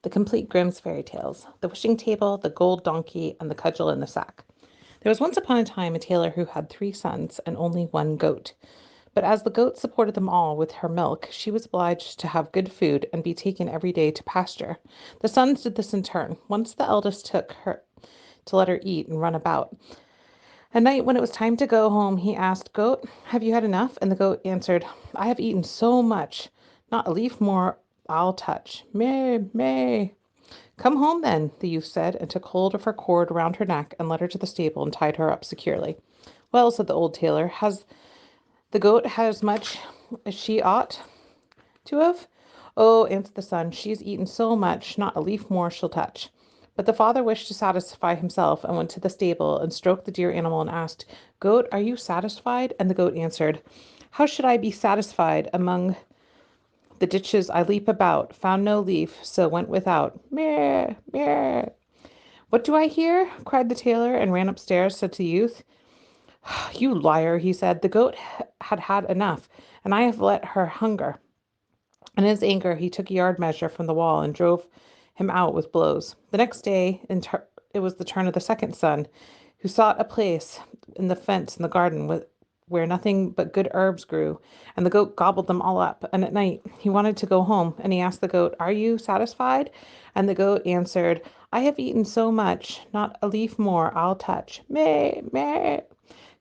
The complete Grimm's fairy tales, the wishing table, the gold donkey, and the cudgel in the sack. There was once upon a time a tailor who had 3 sons and only one goat. But as the goat supported them all with her milk, she was obliged to have good food and be taken every day to pasture. The sons did this in turn. Once the eldest took her to let her eat and run about. At night, when it was time to go home, he asked, Goat, have you had enough? And the goat answered, I have eaten so much, not a leaf more I'll touch. Meh, meh. Come home then, the youth said, and took hold of her cord around her neck and led her to the stable and tied her up securely. Well, said the old tailor, has the goat had as much as she ought to have? Oh, answered the son, she has eaten so much, not a leaf more she'll touch. But the father wished to satisfy himself and went to the stable and stroked the dear animal and asked, Goat, are you satisfied? And the goat answered, How should I be satisfied among the ditches I leap about, found no leaf, so went without. Meh, meh. What do I hear? Cried the tailor, and ran upstairs, said to the youth. You liar, he said, the goat had had enough, and I have let her hunger. In his anger, he took a yard measure from the wall and drove him out with blows. The next day, it was the turn of the second son, who sought a place in the fence in the garden where nothing but good herbs grew, and the goat gobbled them all up. And at night he wanted to go home, and he asked the goat, Are you satisfied? And the goat answered, I have eaten so much, not a leaf more I'll touch. Meh, meh.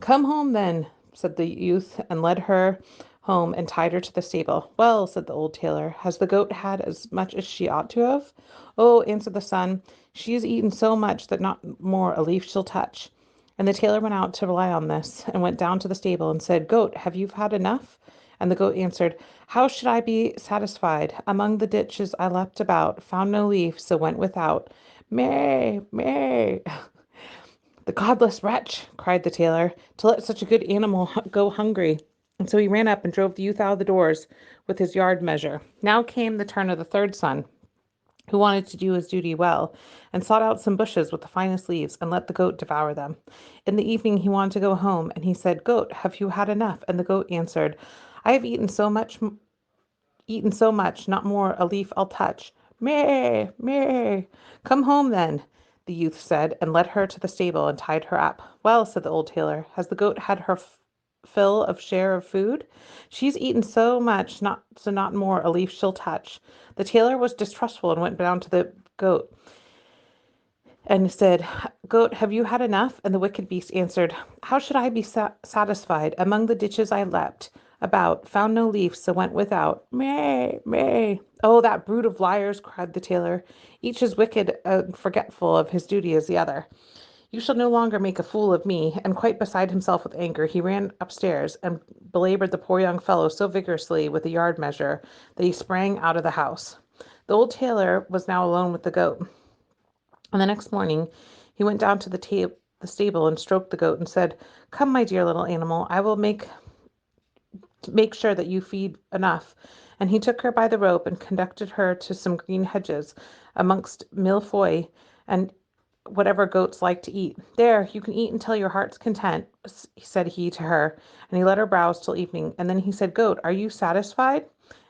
Come home then, said the youth, and led her home and tied her to the stable. Well, said the old tailor, has the goat had as much as she ought to have? Oh, answered the son, she has eaten so much that not more a leaf she'll touch. And the tailor went out to rely on this, and went down to the stable and said, Goat, have you had enough? And the goat answered, How should I be satisfied? Among the ditches I leapt about, found no leaf, so went without. Meh, meh. The godless wretch, cried the tailor, to let such a good animal go hungry. And so he ran up and drove the youth out of the doors with his yard measure. Now came the turn of the third son, who wanted to do his duty well, and sought out some bushes with the finest leaves, and let the goat devour them. In the evening he wanted to go home, and he said, Goat, have you had enough? And the goat answered, I have eaten so much, not more a leaf I'll touch. Meh, meh. Come home then, the youth said, and led her to the stable and tied her up. Well, said the old tailor, has the goat had her fill of share of food? She's eaten so much, not more a leaf she'll touch. The tailor was distrustful and went down to the goat and said, Goat, have you had enough? And the wicked beast answered, How should I be satisfied? Among the ditches I leapt about, found no leaf, so went without. Meh, meh. Oh, that brood of liars, cried the tailor, each as wicked and forgetful of his duty as the other. You shall no longer make a fool of me. And quite beside himself with anger, he ran upstairs and belabored the poor young fellow so vigorously with the yard measure that he sprang out of the house. The old tailor was now alone with the goat. And the next morning he went down to the stable and stroked the goat and said, Come, my dear little animal, I will make sure that you feed enough. And he took her by the rope and conducted her to some green hedges amongst millefeuille and whatever goats like to eat. There, you can eat until your heart's content, said he to her, and he let her browse till evening. And then he said, Goat, are you satisfied?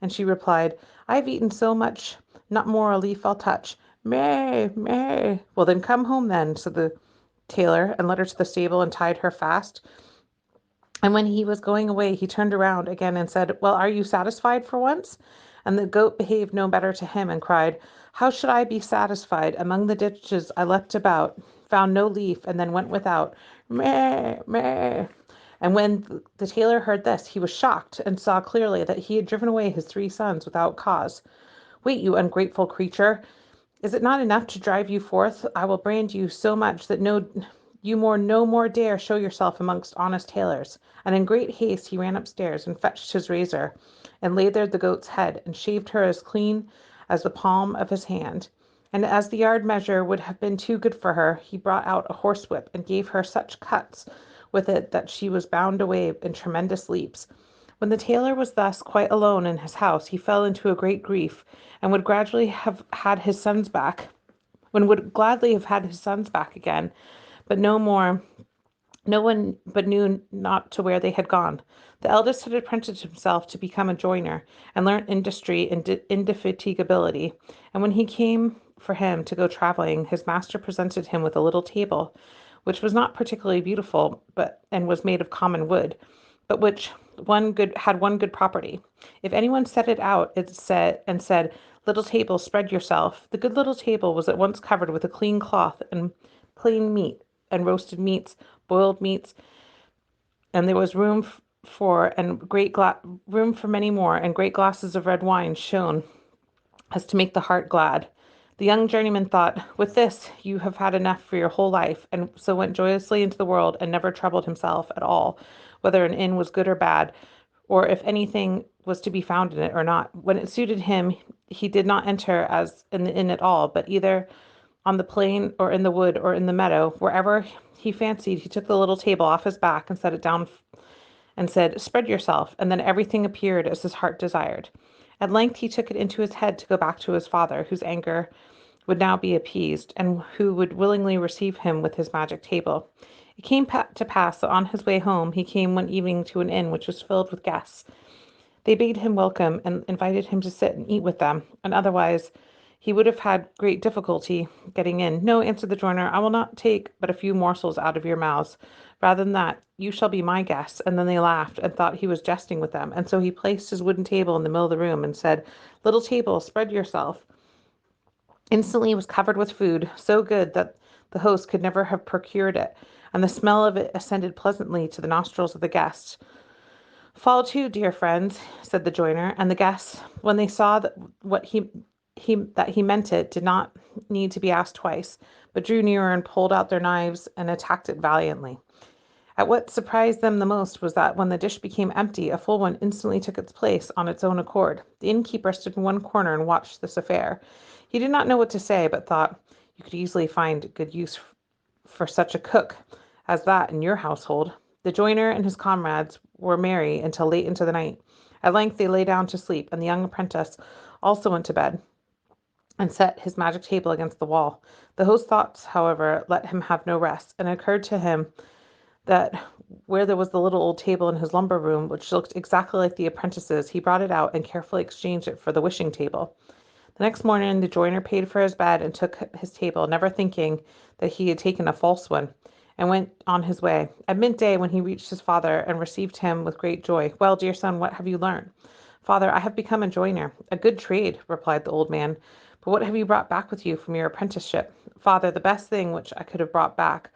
And she replied, I've eaten so much, not more a leaf I'll touch. Meh, meh. Well, then come home then, said the tailor, and led her to the stable and tied her fast. And when he was going away, he turned around again and said, Well, are you satisfied for once? And the goat behaved no better to him and cried, How should I be satisfied? Among the ditches I leapt about, found no leaf, and then went without. Meh, meh. And when the tailor heard this, he was shocked and saw clearly that he had driven away his 3 sons without cause. Wait, you ungrateful creature, is it not enough to drive you forth? I will brand you so much that no more dare show yourself amongst honest tailors. And in great haste he ran upstairs and fetched his razor, and laid there the goat's head, and shaved her as clean as the palm of his hand. And as the yard measure would have been too good for her, he brought out a horsewhip, and gave her such cuts with it that she was bound away in tremendous leaps. When the tailor was thus quite alone in his house, he fell into a great grief, and would gradually have had his sons back, would gladly have had his sons back again, but no more No one but knew not to where they had gone. The eldest had apprenticed himself to become a joiner, and learnt industry and indefatigability. And when he came for him to go travelling, his master presented him with a little table, which was not particularly beautiful, but and was made of common wood, but which one good property. If anyone set it out, it said, "Little table, spread yourself." The good little table was at once covered with a clean cloth and plain meat and roasted meats, boiled meats, and there was room for many more, and great glasses of red wine shone as to make the heart glad. The young journeyman thought, "With this you have had enough for your whole life," and so went joyously into the world and never troubled himself at all whether an inn was good or bad, or if anything was to be found in it or not. When it suited him, he did not enter as in the inn at all, but either on the plain or in the wood or in the meadow, wherever he fancied, he took the little table off his back and set it down and said, "Spread yourself," and then everything appeared as his heart desired. At length he took it into his head to go back to his father, whose anger would now be appeased, and who would willingly receive him with his magic table. It came to pass that on his way home he came one evening to an inn which was filled with guests. They bade him welcome and invited him to sit and eat with them, and otherwise he would have had great difficulty getting in. "No," answered the joiner, "I will not take but a few morsels out of your mouths. Rather than that, you shall be my guests." And then they laughed and thought he was jesting with them. And so he placed his wooden table in the middle of the room and said, "Little table, spread yourself." Instantly it was covered with food, so good that the host could never have procured it, and the smell of it ascended pleasantly to the nostrils of the guests. "Fall to, dear friends," said the joiner, and the guests, when they saw that he meant it, did not need to be asked twice, but drew nearer and pulled out their knives and attacked it valiantly. What surprised them the most was that when the dish became empty, a full one instantly took its place on its own accord. The innkeeper stood in one corner and watched this affair. He did not know what to say, but thought, "You could easily find good use for such a cook as that in your household." The joiner and his comrades were merry until late into the night. At length they lay down to sleep, and the young apprentice also went to bed and set his magic table against the wall. The host's thoughts, however, let him have no rest, and it occurred to him that where there was the little old table in his lumber room, which looked exactly like the apprentice's, he brought it out and carefully exchanged it for the wishing table. The next morning the joiner paid for his bed and took his table, never thinking that he had taken a false one, and went on his way. At midday, when he reached his father and received him with great joy, "Well, dear son, what have you learned?" "Father, I have become a joiner." "A good trade," replied the old man. "But what have you brought back with you from your apprenticeship?" "Father, the best thing which I could have brought back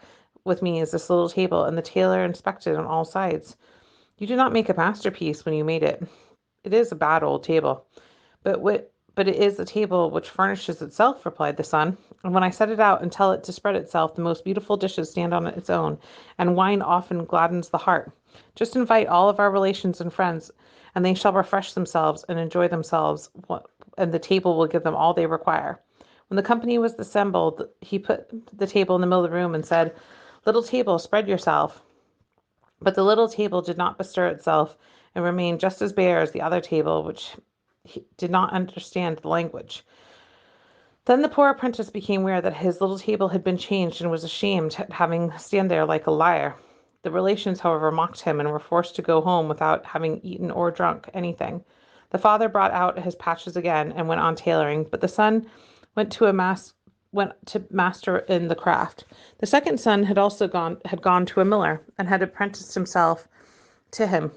with me is this little table," and the tailor inspected on all sides. "You did not make a masterpiece when you made it. It is a bad old table. But but it is a table which furnishes itself," replied the son. "And when I set it out and tell it to spread itself, the most beautiful dishes stand on its own, and wine often gladdens the heart. Just invite all of our relations and friends, and they shall refresh themselves and enjoy themselves, and the table will give them all they require." When the company was assembled, he put the table in the middle of the room and said, "Little table, spread yourself." But the little table did not bestir itself, and remained just as bare as the other table, which did not understand the language. Then the poor apprentice became aware that his little table had been changed, and was ashamed at having stand there like a liar. The relations, however, mocked him, and were forced to go home without having eaten or drunk anything. The father brought out his patches again, and went on tailoring, but the son went to a mass went to master in the craft. The second son had gone to a miller, and had apprenticed himself to him.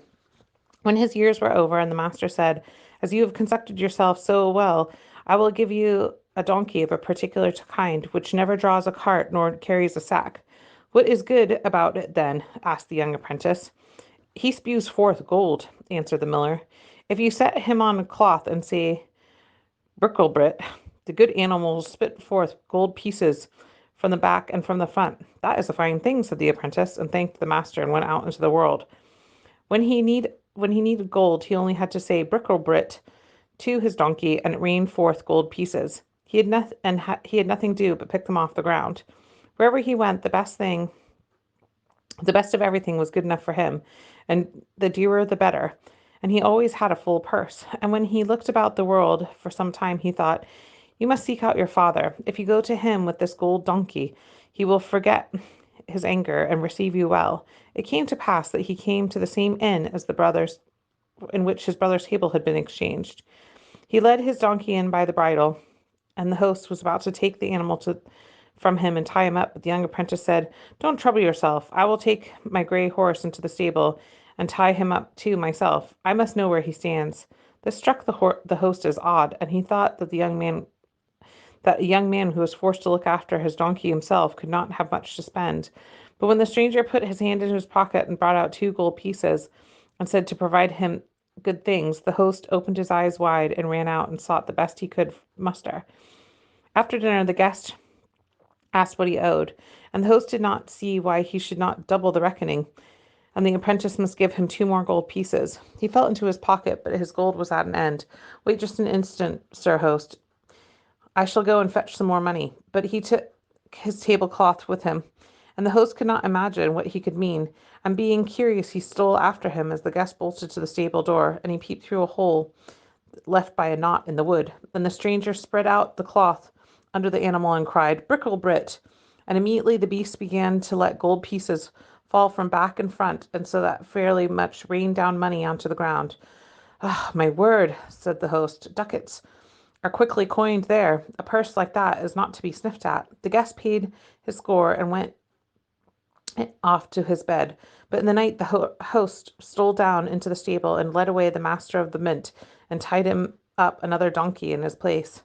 When his years were over, and the master said, "As you have conducted yourself so well, I will give you a donkey of a particular kind, which never draws a cart nor carries a sack." "What is good about it, then?" asked the young apprentice. "He spews forth gold," answered the miller. "If you set him on a cloth and say, 'Bricklebrit,' the good animal will spit forth gold pieces from the back and from the front." "That is a fine thing," said the apprentice, and thanked the master, and went out into the world. When he needed gold, he only had to say "Bricklebrit" to his donkey, and it rained forth gold pieces. He had nothing to do but pick them off the ground. Wherever he went, the best of everything was good enough for him, and the dearer the better. And he always had a full purse. And when he looked about the world for some time, he thought, "You must seek out your father. If you go to him with this gold donkey, he will forget his anger and receive you well. It came to pass that he came to the same inn as the brothers, in which his brother's table had been exchanged. He led his donkey in by the bridle, and the host was about to take the animal from him and tie him up, but the young apprentice said, "Don't trouble yourself. I will take my gray horse into the stable and tie him up too myself. I must know where he stands." This struck the host as odd, and he thought that a young man who was forced to look after his donkey himself could not have much to spend. But when the stranger put his hand into his pocket and brought out 2 gold pieces and said to provide him good things, the host opened his eyes wide and ran out and sought the best he could muster. After dinner, the guest asked what he owed, and the host did not see why he should not double the reckoning, and the apprentice must give him 2 more gold pieces. He felt into his pocket, but his gold was at an end. "Wait just an instant, sir host. I shall go and fetch some more money." But he took his tablecloth with him, and the host could not imagine what he could mean, and being curious he stole after him as the guest bolted to the stable door, and he peeped through a hole left by a knot in the wood. Then the stranger spread out the cloth under the animal and cried, "Bricklebrit!" And immediately the beast began to let gold pieces fall from back and front, and so that fairly much rained down money onto the ground. "Ah, my word," said the host, "ducats are quickly coined there. A purse like that is not to be sniffed at." The guest paid his score and went off to his bed. But in the night the host stole down into the stable and led away the master of the mint and tied him up another donkey in his place.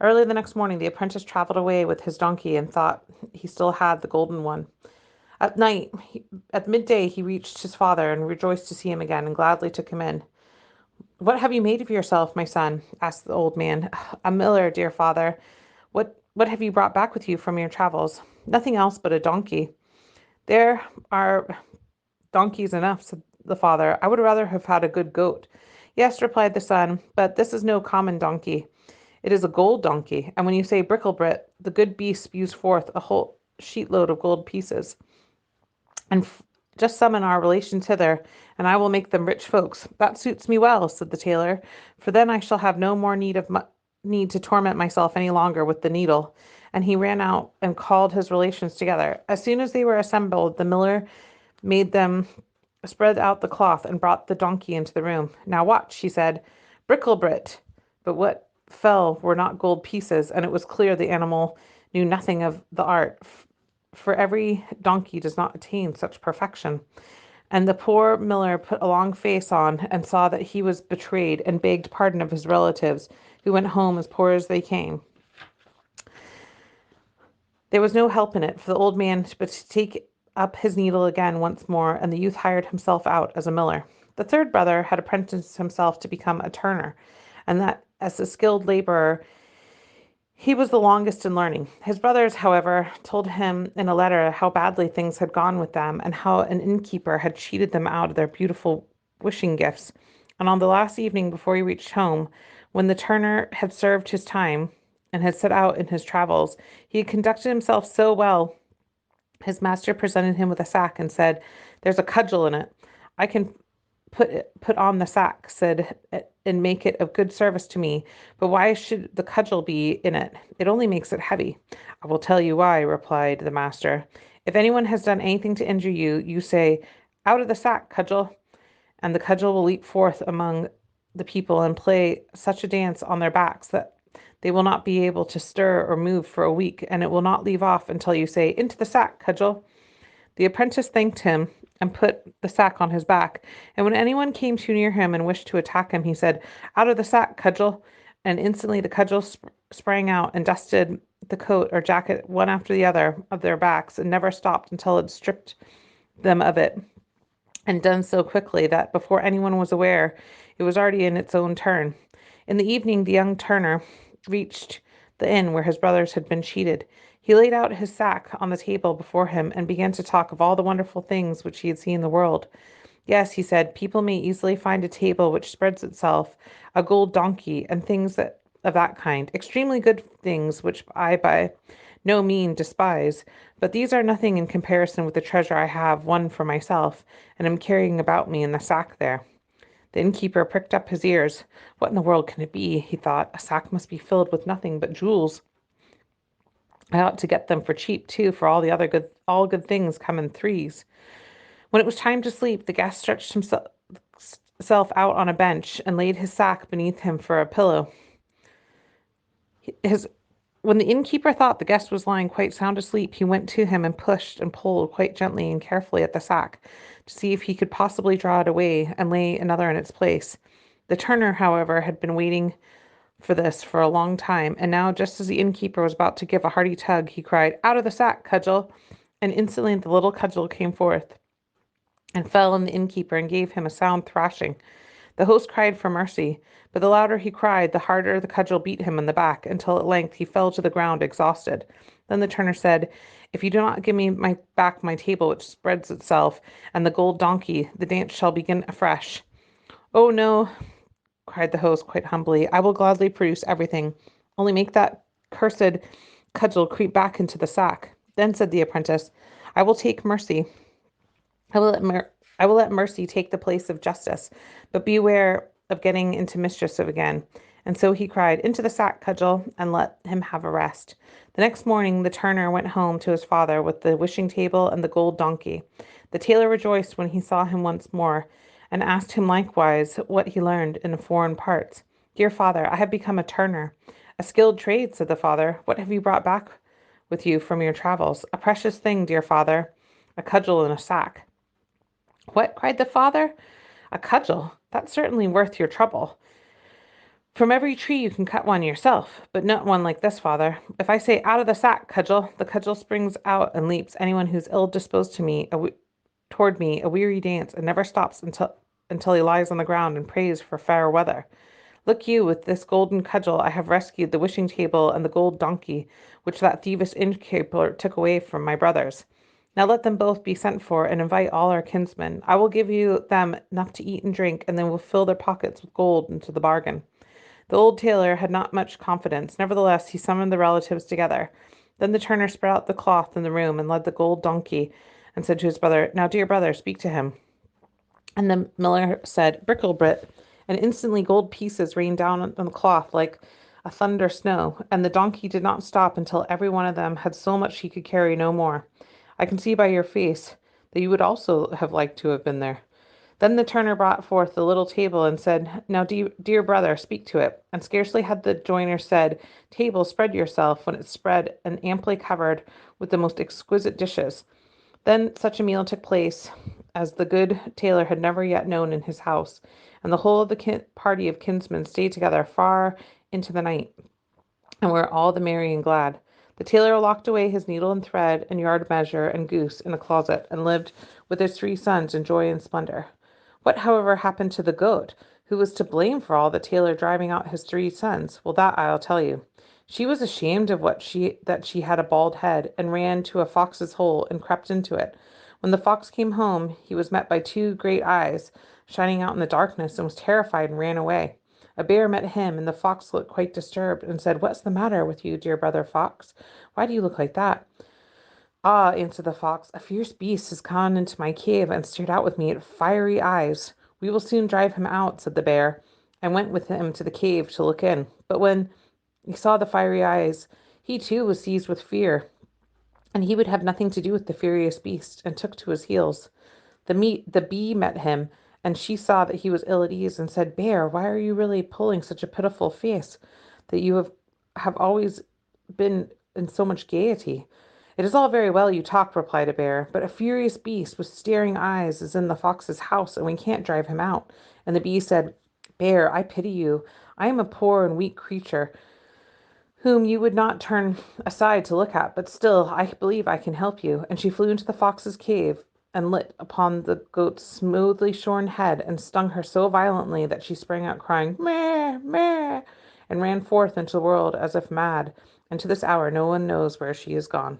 Early the next morning the apprentice travelled away with his donkey and thought he still had the golden one. At midday he reached his father and rejoiced to see him again and gladly took him in. "What have you made of yourself, my son?" asked the old man. "A miller, dear father." What have you brought back with you from your travels?" "Nothing else but a donkey." "There are donkeys enough," said the father. "I would rather have had a good goat." "Yes," replied the son, "but this is no common donkey. It is a gold donkey, and when you say Bricklebrit, the good beast spews forth a whole sheetload of gold pieces. And just summon our relations hither, and I will make them rich folks." "That suits me well," said the tailor, "for then I shall have no more need to torment myself any longer with the needle." And he ran out and called his relations together. As soon as they were assembled, the miller made them spread out the cloth and brought the donkey into the room. "Now watch," she said, "Bricklebrit." But what fell were not gold pieces, and it was clear the animal knew nothing of the art, for every donkey does not attain such perfection. And the poor miller put a long face on and saw that he was betrayed and begged pardon of his relatives, who went home as poor as they came. There was no help in it for the old man but to take up his needle again once more, and the youth hired himself out as a miller. The third brother had apprenticed himself to become a turner, and that as a skilled laborer he was the longest in learning. His brothers, however, told him in a letter how badly things had gone with them and how an innkeeper had cheated them out of their beautiful wishing gifts. And on the last evening before he reached home, when the turner had served his time and had set out in his travels, he had conducted himself so well, his master presented him with a sack and said, "There's a cudgel in it. I can put on the sack," said, "and make it of good service to me. But why should the cudgel be in it? It only makes it heavy." "I will tell you why," replied the master. "If anyone has done anything to injure you, you say, 'Out of the sack, cudgel,' and the cudgel will leap forth among the people and play such a dance on their backs that they will not be able to stir or move for a week, and it will not leave off until you say, 'Into the sack, cudgel.'" The apprentice thanked him and put the sack on his back, and when anyone came too near him and wished to attack him, he said, "Out of the sack, cudgel," and instantly the cudgel sprang out and dusted the coat or jacket one after the other of their backs, and never stopped until it stripped them of it, and done so quickly that before anyone was aware, it was already in its own turn. In the evening, the young turner reached the inn where his brothers had been cheated. He laid out his sack on the table before him and began to talk of all the wonderful things which he had seen in the world. "Yes," he said, "people may easily find a table which spreads itself, a gold donkey, and things of that kind, extremely good things which I by no means despise, but these are nothing in comparison with the treasure I have won for myself, and am carrying about me in the sack there." The innkeeper pricked up his ears. "What in the world can it be?" he thought. "A sack must be filled with nothing but jewels." I ought to get them for cheap too, for all good things come in threes. When it was time to sleep, the guest stretched himself out on a bench and laid his sack beneath him for a pillow. His When the innkeeper thought the guest was lying quite sound asleep, he went to him and pushed and pulled quite gently and carefully at the sack to see if he could possibly draw it away and lay another in its place. The turner, however, had been waiting for this for a long time, and now, just as the innkeeper was about to give a hearty tug, he cried, "Out of the sack, Cudgel!" And instantly the little cudgel came forth and fell on the innkeeper and gave him a sound thrashing. The host cried for mercy, but the louder he cried, the harder the cudgel beat him in the back, until at length he fell to the ground exhausted. Then the turner said, "If you do not give me back my table which spreads itself, and the gold donkey, the dance shall begin afresh." "Oh no," cried the host quite humbly, "I will gladly produce everything. Only make that cursed cudgel creep back into the sack." Then said the apprentice, "I will take mercy. I will let mercy take the place of justice, but beware of getting into mischief again." And so he cried, "Into the sack, Cudgel, and let him have a rest." The next morning the turner went home to his father with the wishing table and the gold donkey. The tailor rejoiced when he saw him once more, and asked him likewise what he learned in foreign parts. "Dear father, I have become a turner." "A skilled trade," said the father. "What have you brought back with you from your travels?" "A precious thing, dear father, a cudgel in a sack." "What?" cried the father. "A cudgel? That's certainly worth your trouble. From every tree you can cut one yourself, but not one like this, father. If I say 'Out of the sack, Cudgel,' the cudgel springs out and leaps anyone who's ill disposed toward me a weary dance, and never stops until he lies on the ground and prays for fair weather. Look you, with this golden cudgel I have rescued the wishing table and the gold donkey, which that thievish innkeeper took away from my brothers. Now let them both be sent for, and invite all our kinsmen. I will give them enough to eat and drink, and they will fill their pockets with gold into the bargain." The old tailor had not much confidence. Nevertheless, he summoned the relatives together. Then the turner spread out the cloth in the room and led the gold donkey, and said to his brother, "Now, dear brother, speak to him." And the miller said, "Bricklebrit," and instantly gold pieces rained down on the cloth like a thunder snow, and the donkey did not stop until every one of them had so much he could carry no more. I can see by your face that you would also have liked to have been there. Then the turner brought forth the little table and said, "Now, dear brother, speak to it." And scarcely had the joiner said, "Table, spread yourself," when it spread and amply covered with the most exquisite dishes. Then such a meal took place as the good tailor had never yet known in his house, and the whole of the party of kinsmen stayed together far into the night, and were all the merry and glad. The tailor locked away his needle and thread and yard measure and goose in a closet, and lived with his 3 sons in joy and splendor. What, however, happened to the goat? Who was to blame for all the tailor driving out his 3 sons? Well, that I'll tell you. She was ashamed of that she had a bald head, and ran to a fox's hole and crept into it. When the fox came home, he was met by 2 great eyes shining out in the darkness, and was terrified and ran away. A bear met him, and the fox looked quite disturbed, and said, "What's the matter with you, dear brother fox? Why do you look like that?" "Ah," answered the fox, "a fierce beast has gone into my cave and stared out with me at fiery eyes." "We will soon drive him out," said the bear, and went with him to the cave to look in. But when he saw the fiery eyes, he too was seized with fear, and he would have nothing to do with the furious beast, and took to his heels. The bee met him, and she saw that he was ill at ease, and said, "Bear, why are you really pulling such a pitiful face, that you have always been in so much gaiety?" "It is all very well you talk," replied a bear, "but a furious beast with staring eyes is in the fox's house, and we can't drive him out." And the bee said, "Bear, I pity you. I am a poor and weak creature, whom you would not turn aside to look at, but still I believe I can help you." And she flew into the fox's cave, and lit upon the goat's smoothly shorn head, and stung her so violently that she sprang out crying, "Meh, meh," and ran forth into the world as if mad, and to this hour no one knows where she is gone.